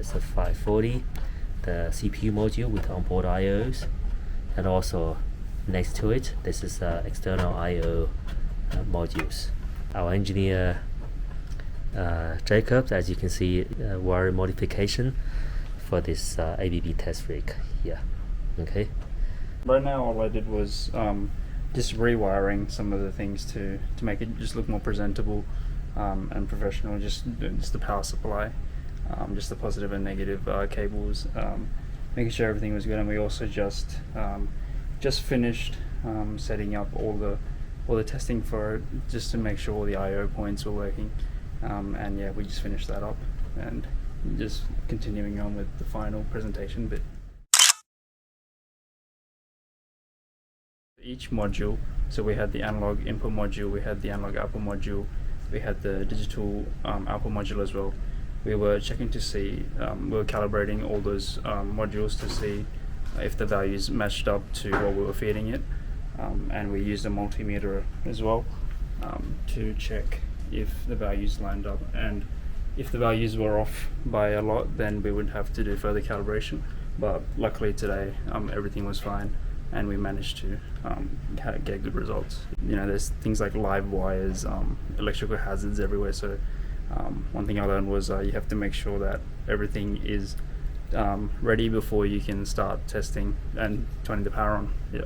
It's a 540, the CPU module with onboard IOs, and also next to it, this is external IO modules. Our engineer Jacob, as you can see, wire modification for this ABB test rig here. Okay. Right now, all I did was just rewiring some of the things to make it just look more presentable and professional. Just the power supply, just the positive and negative cables, making sure everything was good. And we also just finished setting up all the testing for it, just to make sure all the I/O points were working. And yeah, we just finished that up and just continuing on with the final presentation bit. Each module, so we had the analog input module, we had the analog output module, we had the digital output module as well. We were checking to see, we were calibrating all those modules to see if the values matched up to what we were feeding it, and we used a multimeter as well to check if the values lined up, and if the values were off by a lot, then we would have to do further calibration. But luckily today everything was fine, and we managed to get good results. You know, there's things like live wires, electrical hazards everywhere, so one thing I learned was you have to make sure that everything is ready before you can start testing and turning the power on. Yeah.